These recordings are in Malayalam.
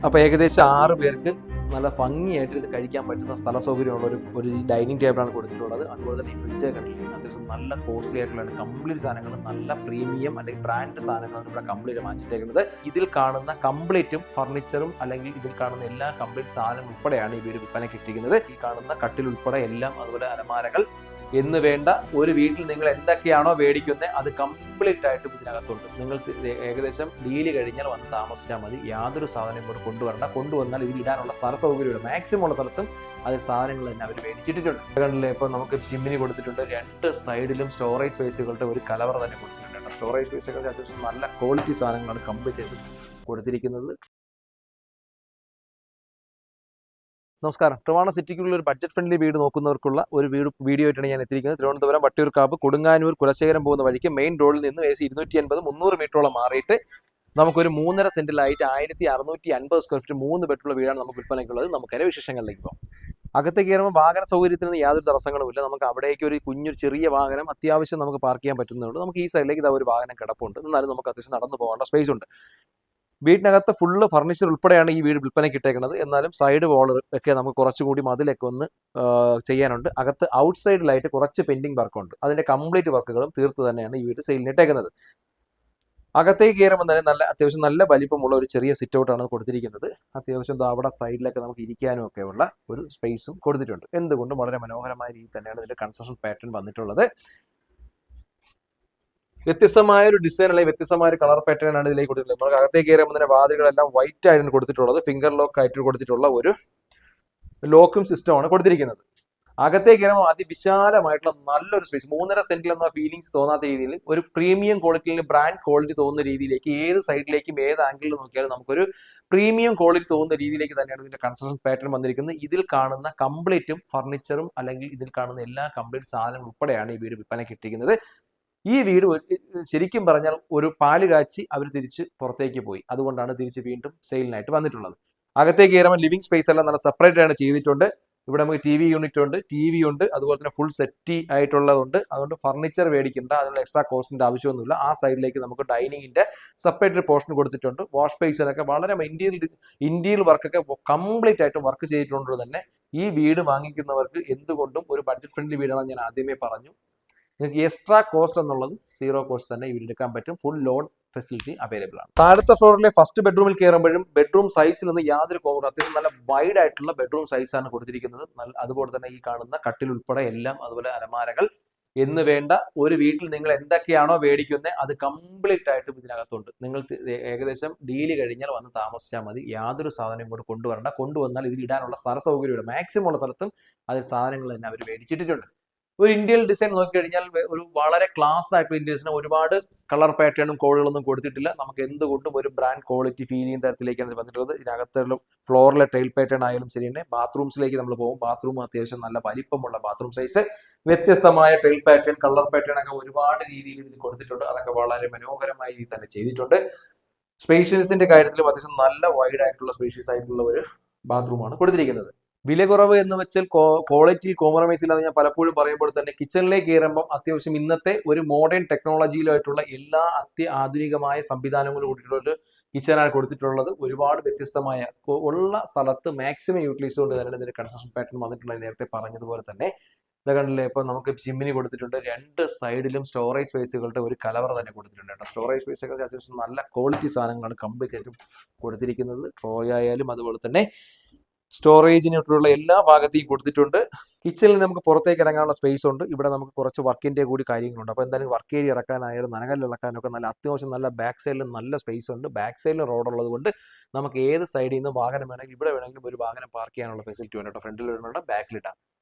അപ്പോൾ ഏകദേശം 6 പേർക്ക് നല്ല ഭംഗിയായിട്ട് ഇത് കഴിക്കാൻ പറ്റുന്ന സ്ഥല സൗകര്യമുള്ള ഒരു ഡൈനിങ് ടേബിളാണ് കൊടുത്തിട്ടുള്ളത്. അതുപോലെ തന്നെ ഈ ഫ്രിഡ്ജ് കണ്ടില്ലേ, അത്യാവശ്യം നല്ല കോസ്റ്റ്ലി ആയിട്ടുള്ള കംപ്ലീറ്റ് സാധനങ്ങൾ, നല്ല പ്രീമിയം അല്ലെങ്കിൽ ബ്രാൻഡ് സാധനങ്ങളാണ് ഇവിടെ കംപ്ലീറ്റ് വാങ്ങിച്ചിട്ടേക്കുന്നത്. ഇതിൽ കാണുന്ന കംപ്ലീറ്റും ഫർണിച്ചറും അല്ലെങ്കിൽ ഇതിൽ കാണുന്ന എല്ലാ കംപ്ലീറ്റ് സാധനങ്ങളും ഉൾപ്പെടെയാണ് ഈ വീട് വിൽപ്പനയ്ക്ക് ഇട്ടിരിക്കുന്നത്. ഈ കാണുന്ന കട്ടിൽ ഉൾപ്പെടെ എല്ലാം, അതുപോലെ അലമാരകൾ എന്ന് വേണ്ട ഒരു വീട്ടിൽ നിങ്ങൾ എന്തൊക്കെയാണോ മേടിക്കുന്നത് അത് കംപ്ലീറ്റ് ആയിട്ടും ഇതിനകത്തുണ്ട്. നിങ്ങൾക്ക് ഏകദേശം ഡീല് കഴിഞ്ഞാൽ വന്ന് താമസിച്ചാൽ മതി. യാതൊരു സാധനം ഇങ്ങോട്ട് കൊണ്ടുവരണ്ട. കൊണ്ടുവന്നാൽ ഇതിൽ ഇടാനുള്ള സ്ഥല സൗകര്യമുണ്ട്. മാക്സിമം ഉള്ള സ്ഥലത്തും അതിൽ സാധനങ്ങൾ തന്നെ അവർ മേടിച്ചിട്ടിട്ടുണ്ട്. കണ്ടില്ലേ, ഇപ്പോൾ നമുക്ക് ചിമ്മിനി കൊടുത്തിട്ടുണ്ട്. 2 സൈഡിലും സ്റ്റോറേജ് സ്പേസുകളുടെ ഒരു കലവറ തന്നെ കൊടുത്തിട്ടുണ്ട്. സ്റ്റോറേജ് സ്പേസുകളുടെ അത്യാവശ്യം നല്ല ക്വാളിറ്റി സാധനങ്ങളാണ് കംപ്ലീറ്റ് ചെയ്ത് കൊടുത്തിരിക്കുന്നത്. നമസ്കാരം. ട്രിവാൻഡ്രം സിറ്റിക്കുള്ള ഒരു ബഡ്ജറ്റ് ഫ്രണ്ട്ലി വീട് നോക്കുന്നവർക്കുള്ള ഒരു വീഡിയോ ആയിട്ടാണ് ഞാൻ എത്തിയിരിക്കുന്നത്. തിരുവനന്തപുരം വട്ടിയൂർക്കാവ് കൊടുങ്ങാനൂർ കുലശേഖരം പോകുന്ന വഴിക്ക് മെയിൻ റോഡിൽ നിന്ന് ഏകദേശം 250-300 മീറ്ററോളം മാറിയിട്ട് നമുക്കൊരു 3.5 സെന്റിലായിട്ട് 1650 സ്ക്വയർ ഫീറ്റ് 3 ബെഡ്റൂമുള്ള വീടാണ് നമുക്ക് വിൽപ്പനയ്ക്കുള്ളത്. നമുക്കതിന്റെ വിശേഷങ്ങളിലേക്ക് പോകാം. അകത്തേക്ക് കയറുമ്പോൾ വാഹന സൗകര്യത്തിന് യാതൊരു തടസ്സങ്ങളുമില്ല. നമുക്ക് അവിടേക്ക് ഒരു കുഞ്ഞൊരു ചെറിയ വാഹനം അത്യാവശ്യം നമുക്ക് പാർക്ക് ചെയ്യാൻ പറ്റുന്നുണ്ട്. നമുക്ക് ഈ സൈഡിലേക്ക് ഒരു വാഹനം കിടപ്പുണ്ട്. എന്നാലും നമുക്ക് അത്യാവശ്യം നടന്നു പോകേണ്ട സ്പേസ് ഉണ്ട്. വീട്ടിനകത്ത് ഫുള്ള് ഫർണിച്ചർ ഉൾപ്പെടെയാണ് ഈ വീട് വിൽപ്പനയ്ക്ക് ഇട്ടേക്കുന്നത്. എന്നാലും സൈഡ് വാൾ ഒക്കെ നമുക്ക് കുറച്ചുകൂടി മതിലൊക്കെ ഒന്ന് ചെയ്യാനുണ്ട്. അകത്ത് ഔട്ട് സൈഡിലായിട്ട് കുറച്ച് പെൻഡിങ് വർക്കുണ്ട്. അതിന്റെ കംപ്ലീറ്റ് വർക്കുകളും തീർത്ത് തന്നെയാണ് ഈ വീട് സെയിലിന് ഇട്ടേക്കുന്നത്. അകത്തേക്ക് കയറുമ്പോൾ തന്നെ അത്യാവശ്യം നല്ല വലിപ്പമുള്ള ഒരു ചെറിയ സിറ്റ് ഔട്ടാണ് കൊടുത്തിരിക്കുന്നത്. അത്യാവശ്യം അവിടെ സൈഡിലൊക്കെ നമുക്ക് ഇരിക്കാനും ഒക്കെ ഉള്ള ഒരു സ്പേസും കൊടുത്തിട്ടുണ്ട്. എന്തുകൊണ്ടും വളരെ മനോഹരമായ രീതിയിൽ തന്നെയാണ് ഇതിന്റെ കൺസ്ട്രക്ഷൻ പാറ്റേൺ വന്നിട്ടുള്ളത്. വ്യത്യസ്തമായ ഒരു ഡിസൈൻ അല്ലെങ്കിൽ വ്യത്യസ്തമായ ഒരു കളർ പാറ്റേൺ ആണ് ഇതിലേക്ക് കൊടുത്തിട്ടുള്ളത്. നമുക്ക് അകത്തേക്ക് കയറുമ്പോൾ തന്നെ വാതിലുകളെല്ലാം വൈറ്റ് ആയിട്ടാണ് കൊടുത്തിട്ടുള്ളത്. ഫിംഗർ ലോക്ക് ആയിട്ട് കൊടുത്തിട്ടുള്ള ഒരു ലോക്കും സിസ്റ്റമാണ് കൊടുത്തിരിക്കുന്നത്. അകത്തേക്ക് കയറുമ്പോൾ അതിവിശാലമായിട്ടുള്ള നല്ലൊരു സ്പേസ്, 3.5 സെന്റിൽ എന്ന ഫീലിംഗ്സ് തോന്നാത്ത രീതിയിൽ ഒരു പ്രീമിയം ക്വാളിറ്റിയിൽ ബ്രാൻഡ് ക്വാളിറ്റി തോന്നുന്ന രീതിയിലേക്ക് ഏത് സൈഡിലേക്കും ഏത് ആംഗിളിൽ നോക്കിയാലും നമുക്കൊരു പ്രീമിയം ക്വാളിറ്റി തോന്നുന്ന രീതിയിലേക്ക് തന്നെയാണ് ഇതിന്റെ കൺസ്ട്രക്ഷൻ പാറ്റേൺ വന്നിരിക്കുന്നത്. ഇതിൽ കാണുന്ന കംപ്ലീറ്റും ഫർണിച്ചറും അല്ലെങ്കിൽ ഇതിൽ കാണുന്ന എല്ലാ കംപ്ലീറ്റ് സാധനങ്ങളും ഉൾപ്പെടെയാണ് ഈ വീട് വിൽപ്പനയ്ക്ക് ഇട്ടിരിക്കുന്നത്. ഈ വീട് ശരിക്കും പറഞ്ഞാൽ ഒരു പാല് കാച്ചി അവർ തിരിച്ച് പുറത്തേക്ക് പോയി. അതുകൊണ്ടാണ് തിരിച്ച് വീണ്ടും സെയിലിനായിട്ട് വന്നിട്ടുള്ളത്. അകത്തേക്ക് കയറുമ്പോൾ ലിവിംഗ് സ്പേസ് എല്ലാം നല്ല സെപ്പറേറ്റ് ആണ് ചെയ്തിട്ടുണ്ട്. ഇവിടെ നമുക്ക് TV യൂണിറ്റ് ഉണ്ട്, TV ഉണ്ട്, അതുപോലെ തന്നെ ഫുൾ സെറ്റി ആയിട്ടുള്ളതുണ്ട്. അതുകൊണ്ട് ഫർണിച്ചർ മേടിക്കേണ്ട, അതിനുള്ള എക്സ്ട്രാ കോസ്റ്റിന്റെ ആവശ്യമൊന്നുമില്ല. ആ സൈഡിലേക്ക് നമുക്ക് ഡൈനിങ്ങിന്റെ സെപ്പറേറ്റ് പോർഷൻ കൊടുത്തിട്ടുണ്ട്. വാഷ് ബേസിനൊക്കെ വളരെ ഇന്ത്യയിൽ വർക്കൊക്കെ കംപ്ലീറ്റ് ആയിട്ട് വർക്ക് ചെയ്തിട്ടുള്ളത് തന്നെ ഈ വീട് വാങ്ങിക്കുന്നവർക്ക് എന്തുകൊണ്ടും ഒരു ബഡ്ജറ്റ് ഫ്രണ്ട്ലി വീടാണെന്ന് ഞാൻ ആദ്യമേ പറഞ്ഞു. നിങ്ങൾക്ക് എക്സ്ട്രാ കോസ്റ്റ് എന്നുള്ളത് 0 കോസ്റ്റ് തന്നെ ഇവിടെ എടുക്കാൻ പറ്റും. ഫുൾ ലോൺ ഫെസിലിറ്റി അവൈലബിൾ ആണ്. താഴത്തെ ഫ്ലോറിലെ ഫസ്റ്റ് ബെഡ്റൂമിൽ കയറുമ്പോഴും ബെഡ്റൂം സൈസിൽ നിന്ന് യാതൊരു കോംപ്രമൈസും, അത്യാവശ്യം നല്ല വൈഡ് ആയിട്ടുള്ള ബെഡ്റൂം സൈസാണ് കൊടുത്തിരിക്കുന്നത്. അതുപോലെ തന്നെ ഈ കാണുന്ന കട്ടിൽ ഉൾപ്പെടെ എല്ലാം, അതുപോലെ അലമാരകൾ എന്ന് വേണ്ട ഒരു വീട്ടിൽ നിങ്ങൾ എന്തൊക്കെയാണോ മേടിക്കുന്നത് അത് കംപ്ലീറ്റ് ആയിട്ടും ഇതിനകത്തുണ്ട്. നിങ്ങൾ ഏകദേശം ഡീല് കഴിഞ്ഞാൽ വന്ന് താമസിച്ചാൽ മതി. യാതൊരു സാധനം ഇങ്ങോട്ട് കൊണ്ടുവരണ്ട. കൊണ്ടുവന്നാൽ ഇതിൽ ഇടാനുള്ള സ്ഥല സൗകര്യമുണ്ട്. മാക്സിമം ഉള്ള സ്ഥലത്തും അതിൽ സാധനങ്ങൾ തന്നെ അവർ മേടിച്ചിട്ടിട്ടുണ്ട്. ഒരു ഇന്ത്യൻ ഡിസൈൻ നോക്കിക്കഴിഞ്ഞാൽ ഒരു വളരെ ക്ലാസ് ആയിട്ടുള്ള ഇന്ത്യൻ ഡിസൈൻ, ഒരുപാട് കളർ പാറ്റേണും കോഡുകളൊന്നും കൊടുത്തിട്ടില്ല. നമുക്ക് എന്തുകൊണ്ടും ഒരു ബ്രാൻഡ് ക്വാളിറ്റി ഫീൽ ചെയ്യുന്ന തരത്തിലേക്കാണ് വന്നിട്ടുള്ളത്. ഇതിനകത്തുള്ള ഫ്ലോറിലെ ടൈൽ പാറ്റേൺ ആയാലും ശരി തന്നെ. ബാത്റൂംസിലേക്ക് നമ്മൾ പോകും. ബാത്റൂം അത്യാവശ്യം നല്ല വലിപ്പമുള്ള ബാത്റൂം സൈസ്, വ്യത്യസ്തമായ ടൈൽ പാറ്റേൺ, കളർ പാറ്റേൺ ഒക്കെ ഒരുപാട് രീതിയിൽ ഇതിൽ കൊടുത്തിട്ടുണ്ട്. അതൊക്കെ വളരെ മനോഹരമായ രീതിയിൽ തന്നെ ചെയ്തിട്ടുണ്ട്. സ്പേഷ്യസിന്റെ കാര്യത്തിലും അത്യാവശ്യം നല്ല വൈഡ് ആയിട്ടുള്ള സ്പേഷ്യസ് ആയിട്ടുള്ള ഒരു ബാത്റൂമാണ് കൊടുത്തിരിക്കുന്നത്. വില കുറവ് എന്ന് വെച്ചാൽ ക്വാളിറ്റിയിൽ കോംപ്രമൈസ് ഇല്ലാതെ ഞാൻ പലപ്പോഴും പറയുമ്പോൾ തന്നെ കിച്ചണിലേക്ക് കയറുമ്പോൾ അത്യാവശ്യം ഇന്നത്തെ ഒരു മോഡേൺ ടെക്നോളജിയിലായിട്ടുള്ള എല്ലാ ആധുനികമായ സംവിധാനങ്ങളും കൂട്ടിയിട്ടുള്ള ഒരു കിച്ചണാണ് കൊടുത്തിട്ടുള്ളത്. ഒരുപാട് വ്യത്യസ്തമായ ഉള്ള സ്ഥലത്ത് മാക്സിമം യൂട്ടിലൈസ് കൊണ്ട് തന്നെ ഇതിന്റെ കൺസ്ട്രക്ഷൻ പാറ്റേൺ വന്നിട്ടുള്ളത്. നേരത്തെ പറഞ്ഞതുപോലെ തന്നെ ഇത് കണ്ടില്ലേ, ഇപ്പൊ നമുക്ക് ചിമ്മിനി കൊടുത്തിട്ടുണ്ട്. 2 സൈഡിലും സ്റ്റോറേജ് സ്പേസുകളുടെ ഒരു കലവറ തന്നെ കൊടുത്തിട്ടുണ്ട് കേട്ടോ. സ്റ്റോറേജ് സ്പേസുകൾ അത്യാവശ്യം നല്ല ക്വാളിറ്റി സാധനങ്ങളാണ് കംപ്ലീറ്റ് ആയിട്ടും കൊടുത്തിരിക്കുന്നത്. ട്രോയ് ആയാലും അതുപോലെ തന്നെ സ്റ്റോറേജിനുള്ള എല്ലാ ഭാഗത്തേക്കും കൊടുത്തിട്ടുണ്ട്. കിച്ചണിൽ നമുക്ക് പുറത്തേക്ക് ഇറങ്ങാനുള്ള സ്പേസ് ഉണ്ട്. ഇവിടെ നമുക്ക് കുറച്ച് വർക്കിന്റെ കൂടി കാര്യങ്ങളുണ്ട്. അപ്പോൾ എന്തായാലും വർക്ക് ഏരിയ ഇറക്കാനായാലും നനകല്ല് ഇറക്കാനൊക്കെ നല്ല അത്യാവശ്യം നല്ല ബാക്ക് സൈഡിലും നല്ല സ്പേസ് ഉണ്ട്. ബാക്ക് സൈഡിലും റോഡ് ഉള്ളത് കൊണ്ട് നമുക്ക് ഏത് സൈഡിൽ നിന്ന് വാഹനം വേണമെങ്കിൽ ഇവിടെ വേണമെങ്കിലും ഒരു വാഹനം പാർക്ക് ചെയ്യാനുള്ള ഫെസിലിറ്റി ഉണ്ട് കേട്ടോ. ഫ്രണ്ടിൽ ഇടണ്ട, ബാക്കിലിടാം.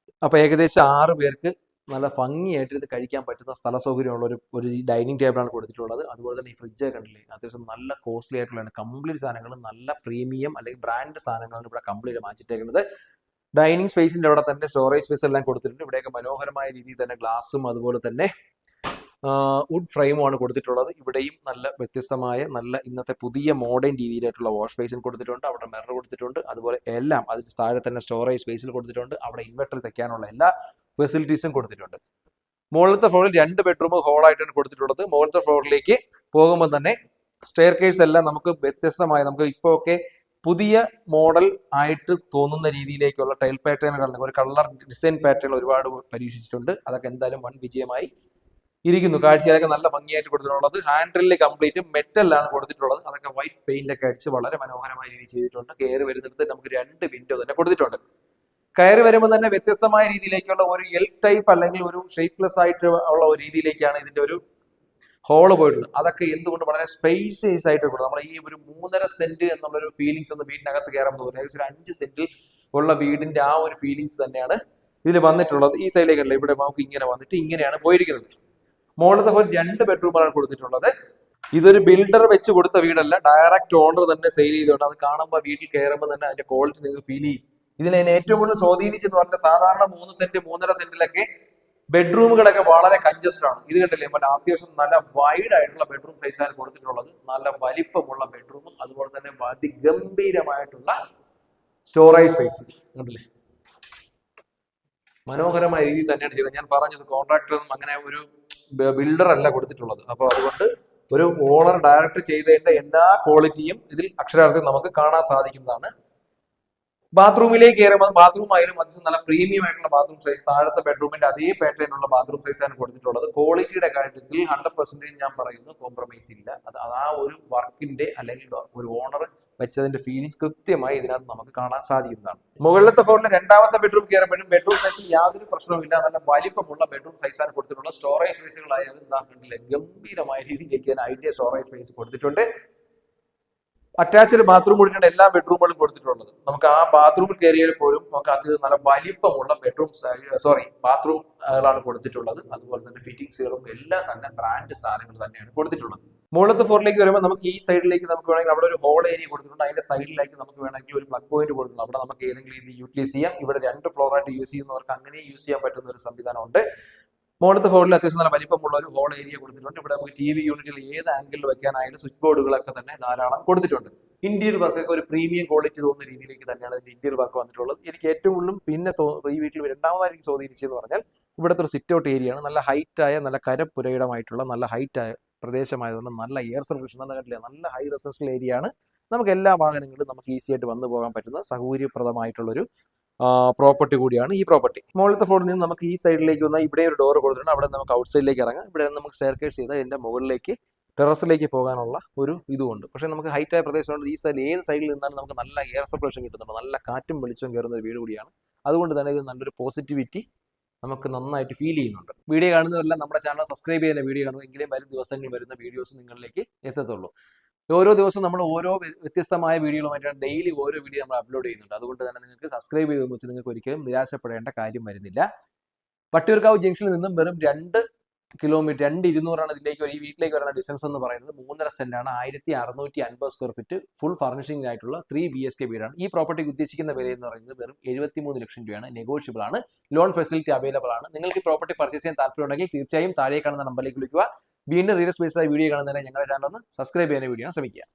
അപ്പോൾ ഏകദേശം 6 പേർക്ക് നല്ല ഭംഗിയായിട്ട് ഇത് കഴിക്കാൻ പറ്റുന്ന സ്ഥല സൗകര്യമുള്ള ഒരു ഡൈനിങ് ടേബിളാണ് കൊടുത്തിട്ടുള്ളത്. അതുപോലെ തന്നെ ഈ ഫ്രിഡ്ജ് കണ്ടില്ലേ, അത്യാവശ്യം നല്ല കോസ്റ്റ്ലി ആയിട്ടുള്ള കംപ്ലീറ്റ് സാധനങ്ങൾ, നല്ല പ്രീമിയം അല്ലെങ്കിൽ ബ്രാൻഡ് സാധനങ്ങളാണ് ഇവിടെ കംപ്ലീറ്റ് വാങ്ങിച്ചിട്ടേക്കുന്നത്. ഡൈനിങ് സ്പേസിന്റെ അവിടെ തന്നെ സ്റ്റോറേജ് സ്പേസ് എല്ലാം കൊടുത്തിട്ടുണ്ട്. ഇവിടെയൊക്കെ മനോഹരമായ രീതിയിൽ തന്നെ ഗ്ലാസും അതുപോലെ തന്നെ വുഡ് ഫ്രെയിമുമാണ് കൊടുത്തിട്ടുള്ളത്. ഇവിടെയും നല്ല വ്യത്യസ്തമായ നല്ല ഇന്നത്തെ പുതിയ മോഡേൺ രീതിയിലായിട്ടുള്ള വാഷ് ബേസിൻ കൊടുത്തിട്ടുണ്ട്. അവിടെ മിറർ കൊടുത്തിട്ടുണ്ട്. അതുപോലെ എല്ലാം അതിന് താഴെ തന്നെ സ്റ്റോറേജ് സ്പേസിൽ കൊടുത്തിട്ടുണ്ട്. അവിടെ ഇൻവെർട്ടർ വെക്കാനുള്ള എല്ലാ ഫെസിലിറ്റീസും കൊടുത്തിട്ടുണ്ട്. മുകളിലത്തെ ഫ്ലോറിൽ 2 ബെഡ്റൂം ഹോളായിട്ടാണ് കൊടുത്തിട്ടുള്ളത്. മുകളിലത്തെ ഫ്ലോറിലേക്ക് പോകുമ്പോൾ തന്നെ സ്റ്റെയർ കേസ് എല്ലാം നമുക്ക് വ്യത്യസ്തമായ, നമുക്ക് ഇപ്പോൾ ഒക്കെ പുതിയ മോഡൽ ആയിട്ട് തോന്നുന്ന രീതിയിലേക്കുള്ള ടൈൽ പാറ്റേണുകൾ, ഒരു കളർ ഡിസൈൻ പാറ്റേൺ ഒരുപാട് പരീക്ഷിച്ചിട്ടുണ്ട്. അതൊക്കെ എന്തായാലും വൻ വിജയമായി ഇരിക്കുന്നു. കാഴ്ച അതൊക്കെ നല്ല ഭംഗിയായിട്ട് കൊടുത്തിട്ടുള്ളത്. ഹാൻഡിലിൽ കംപ്ലീറ്റ് മെറ്റലാണ് കൊടുത്തിട്ടുള്ളത്. അതൊക്കെ വൈറ്റ് പെയിന്റ് ഒക്കെ അടിച്ച് വളരെ മനോഹരമായ രീതിയിൽ ചെയ്തിട്ടുണ്ട്. കയറി വരുന്നിടത്ത് നമുക്ക് 2 വിൻഡോ തന്നെ കൊടുത്തിട്ടുണ്ട്. കയറി വരുമ്പോൾ തന്നെ വ്യത്യസ്തമായ രീതിയിലേക്കുള്ള ഒരു എൽ ടൈപ്പ് അല്ലെങ്കിൽ ഒരു ഷേപ്പ്ലെസ് ആയിട്ട് ഉള്ള ഒരു രീതിയിലേക്കാണ് ഇതിന്റെ ഒരു ഹോള് പോയിട്ടുള്ളത്. അതൊക്കെ എന്തുകൊണ്ട് വളരെ സ്പേഷ്യസ് ആയിട്ട് കൊടുക്കും. നമ്മൾ ഈ ഒരു 3.5 സെന്റ് എന്നുള്ളൊരു ഫീലിങ്സ് ഒന്ന് വീടിനകത്ത് കയറാൻ തോന്നുന്നു. ഏകദേശം ഒരു 5 സെന്റിൽ ഉള്ള വീടിന്റെ ആ ഒരു ഫീലിങ്സ് തന്നെയാണ് ഇതിൽ വന്നിട്ടുള്ളത്. ഈ സൈഡിലേക്കല്ല, ഇവിടെ നമുക്ക് ഇങ്ങനെ വന്നിട്ട് ഇങ്ങനെയാണ് പോയിരിക്കുന്നത്. മുകളിലത്തെ ഒരു 2 ബെഡ്റൂമാണ് കൊടുത്തിട്ടുള്ളത്. ഇതൊരു ബിൽഡർ വെച്ച് കൊടുത്ത വീടല്ല, ഡയറക്റ്റ് ഓണർ തന്നെ സെയിൽ ചെയ്തുകൊണ്ട് അത് കാണുമ്പോൾ വീട്ടിൽ കയറുമ്പോൾ തന്നെ അതിന്റെ ക്വാളിറ്റി നിങ്ങൾക്ക് ഫീൽ ചെയ്യും. ഇതിനെ ഏറ്റവും കൂടുതൽ സ്വാധീനിച്ചെന്ന് പറഞ്ഞാൽ സാധാരണ 3 സെന്റ് 3.5 സെന്റിലൊക്കെ ബെഡ്റൂമുകളൊക്കെ വളരെ കഞ്ചസ്റ്റഡ് ആണ്. ഇത് കണ്ടില്ലേ, മറ്റേ അത്യാവശ്യം നല്ല വൈഡ് ആയിട്ടുള്ള ബെഡ്റൂം സൈസാണ് കൊടുത്തിട്ടുള്ളത്. നല്ല വലിപ്പമുള്ള ബെഡ്റൂമും അതുപോലെ തന്നെ അതിഗംഭീരമായിട്ടുള്ള സ്റ്റോറേജ് സ്പേസ് കണ്ടില്ലേ, മനോഹരമായ രീതിയിൽ തന്നെയാണ് ചെയ്യുന്നത്. ഞാൻ പറഞ്ഞത് കോൺട്രാക്ടറും അങ്ങനെ ഒരു ബിൽഡർ അല്ല കൊടുത്തിട്ടുള്ളത്. അപ്പോൾ അതുകൊണ്ട് ഒരു ഓണർ ഡയറക്റ്റ് ചെയ്തതിന്റെ എല്ലാ ക്വാളിറ്റിയും ഇതിൽ അക്ഷരാർത്ഥത്തിൽ നമുക്ക് കാണാൻ സാധിക്കുന്നതാണ്. ബാത്റൂമിലേക്ക് കയറുമ്പോൾ ബാത്റൂം ആയാലും അത്യാവശ്യം നല്ല പ്രീമിയം ആയിട്ടുള്ള ബാത്റൂം സൈസ്, താഴത്തെ ബെഡ്റൂമിന്റെ അതേ പാറ്റേണിലുള്ള ബാത്റൂം സൈസാണ് കൊടുത്തിട്ടുള്ളത്. ക്വാളിറ്റിയുടെ കാര്യത്തിൽ 100% ഞാൻ പറയുന്നു കോംപ്രമൈസ് ഇല്ല. അത് ആ ഒരു വർക്കിന്റെ അല്ലെങ്കിൽ ഒരു ഓണർ വെച്ചതിന്റെ ഫീലിംഗ്സ് കൃത്യമായി ഇതിനകത്ത് നമുക്ക് കാണാൻ സാധിക്കുന്നതാണ്. മുകളിലത്തെ ഫ്ലോറിലെ 2ാമത്തെ ബെഡ്റൂം കയറുമ്പോഴും ബെഡ്റൂം സൈസിൽ യാതൊരു പ്രശ്നവുമില്ല. നല്ല വലിപ്പമുള്ള ബെഡ്റൂം സൈസാണ് കൊടുത്തിട്ടുള്ളത്. സ്റ്റോറേജ് സ്പേസുകളായാലും ഗംഭീരമായ രീതിയിലേക്ക് ഐഡിയ സ്റ്റോറേജ് സ്പേസ് കൊടുത്തിട്ടുണ്ട്. അറ്റാച്ച്ഡ് ബാത്റൂം കൂടിയാണ് എല്ലാ ബെഡ്റൂമുകളും കൊടുത്തിട്ടുള്ളത്. നമുക്ക് ആ ബാത്റൂമിൽ കയറിയാൽ പോലും നമുക്ക് അത് നല്ല വലിപ്പമുള്ള ബാത്റൂമുകളാണ് കൊടുത്തിട്ടുള്ളത്. അതുപോലെ തന്നെ ഫിറ്റിംഗ്സുകളും എല്ലാം തന്നെ ബ്രാൻഡ് സാധനങ്ങൾ തന്നെയാണ് കൊടുത്തിട്ടുള്ളത്. മുകളിലത്തെ ഫ്ലോറിലേക്ക് വരുമ്പോൾ നമുക്ക് ഈ സൈഡിലേക്ക് നമുക്ക് വേണമെങ്കിൽ അവിടെ ഒരു ഹോൾ ഏരിയ കൊടുത്തിട്ടുണ്ട്. അതിന്റെ സൈഡിലേക്ക് നമുക്ക് വേണമെങ്കിൽ ഒരു പ്ലഗ് പോയിന്റ് കൊടുത്തിട്ടുണ്ട്. അവിടെ നമുക്ക് ഏതെങ്കിലും ഇത് യൂട്ടിലൈസ് ചെയ്യാം. ഇവിടെ 2 ഫ്ലോറായിട്ട് യൂസ് ചെയ്യുന്നവർക്ക് അങ്ങനെ യൂസ് ചെയ്യാൻ പറ്റുന്ന ഒരു സംവിധാനമുണ്ട്. മുകളിലത്തെ ഫ്ലോറിൽ അത്യാവശ്യം നല്ല വലിപ്പമുള്ള ഒരു ഹോൾ ഏരിയ കൊടുത്തിട്ടുണ്ട്. ഇവിടെ നമുക്ക് TV യൂണിറ്റിൽ ഏത് ആംഗിളിൽ വെക്കാനായാലും സ്വിച്ച് ബോർഡുകളൊക്കെ തന്നെ ധാരാളം കൊടുത്തിട്ടുണ്ട്. ഇന്റീരിയർ വർക്കൊക്കെ ഒരു പ്രീമിയം ക്വാളിറ്റി തോന്നുന്ന രീതിയിലേക്ക് തന്നെയാണ് ഇതിന്റെ ഇന്റീരിയർ വർക്ക് വന്നിട്ടുള്ളത്. എനിക്ക് ഏറ്റവും കൂടുതലും പിന്നെ ഈ വീട്ടിൽ 2ാമതായി എനിക്ക് സ്വാധീനിച്ചതെന്ന് പറഞ്ഞാൽ ഇവിടുത്തെ ഒരു സിറ്റ് ഔട്ട് ഏരിയയാണ്. നല്ല ഹൈറ്റായ നല്ല കരപ്പുരയിടമായിട്ടുള്ള നല്ല ഹൈറ്റായ പ്രദേശമായതുകൊണ്ട് നല്ല എയർ സർക്കുലേഷൻ നല്ല ഹൈ റെസിസ്റ്റൻഷ്യൽ ഏരിയ ആണ്. നമുക്ക് എല്ലാ വാഹനങ്ങളും നമുക്ക് ഈസി ആയിട്ട് വന്നു പോകാൻ പറ്റുന്ന സൗകര്യപ്രദമായിട്ടുള്ളൊരു പ്രോപ്പർട്ടി കൂടിയാണ് ഈ പ്രോപ്പർട്ടി. മുകളിലത്തെ ഫ്ലോറിൽ നിന്ന് നമുക്ക് ഈ സൈഡിലേക്ക് വന്നാൽ ഇവിടെ ഒരു ഡോർ കൊടുത്തിട്ടുണ്ട്. അവിടെ നമുക്ക് ഔട്ട് സൈഡിലേക്ക് ഇറങ്ങാം. ഇവിടെ നമുക്ക് സ്റ്റെയർകേസ് ചെയ്താൽ ഇതിന്റെ മുകളിലേക്ക് ടെറസിലേക്ക് പോകാനുള്ള ഒരു ഇതുമുണ്ട്. പക്ഷേ നമുക്ക് ഹൈറ്റായ പ്രദേശമുണ്ട്. ഈ സൈഡിൽ ഏത് സൈഡിൽ നിന്നാലും നമുക്ക് നല്ല എയർ സർക്കുലേഷൻ കിട്ടുന്നുണ്ട്. നല്ല കാറ്റും വെളിച്ചവും കയറുന്ന ഒരു വീട് കൂടിയാണ്. അതുകൊണ്ട് തന്നെ ഇത് നല്ലൊരു പോസിറ്റിവിറ്റി നമുക്ക് നന്നായിട്ട് ഫീൽ ചെയ്യുന്നുണ്ട്. വീഡിയോ കാണുന്നതെല്ലാം നമ്മുടെ ചാനൽ സബ്സ്ക്രൈബ് ചെയ്യുന്ന വീഡിയോ കാണുമ്പോൾ എങ്കിലും വരും ദിവസങ്ങളിൽ വരുന്ന വീഡിയോസ് നിങ്ങളിലേക്ക് എത്തത്തുള്ളൂ. ഓരോ ദിവസവും നമ്മൾ ഓരോ വ്യത്യസ്തമായ വീഡിയോകളുമായിട്ടാണ് ഡെയിലി ഓരോ വീഡിയോ നമ്മൾ അപ്ലോഡ് ചെയ്യുന്നുണ്ട്. അതുകൊണ്ട് തന്നെ നിങ്ങൾക്ക് സബ്സ്ക്രൈബ് ചെയ്തെന്ന് വെച്ച് നിങ്ങൾക്ക് ഒരിക്കലും നിരാശപ്പെടേണ്ട കാര്യം വരുന്നില്ല. വട്ടിയൂർക്കാവ് ജംഗ്ഷനിൽ നിന്നും വെറും 2 കിലോമീറ്റർ 2,200 ഇതിലേക്ക് ഈ വീട്ടിലേക്ക് വരുന്ന ഡിസ്റ്റൻസ് എന്ന് പറയുന്നത് 3.5 സെന്റാണ്. 1,650 സ്ക്വയർ ഫീറ്റ് ഫുൾ ഫർണിഷിംഗ് ആയിട്ടുള്ള 3 BHK വീടാണ്. ഈ പ്രോപ്പർട്ടിക്ക് ഉദ്ദേശിക്കുന്ന വില എന്ന് പറയുന്നത് വെറും 73 ലക്ഷം രൂപയാണ്. നെഗോഷ്യബിൾ ആണ്. ലോൺ ഫെസിലിറ്റി അവൈലബിൾ ആണ്. നിങ്ങൾക്ക് ഈ പ്രോപ്പർട്ടി പർച്ചേസ് ചെയ്യാൻ താല്പര്യമുണ്ടെങ്കിൽ തീർച്ചയായും താഴെ കാണുന്ന നമ്പറിലേക്ക് വിളിക്കുക. വീണ്ടും റിയൽ എസ്റ്റേറ്റ് വീഡിയോ കാണുന്നതിന് ഞങ്ങളുടെ ചാനൽ ഒന്ന് സബ്സ്ക്രൈബ് ചെയ്യാൻ ശ്രമിക്കുക.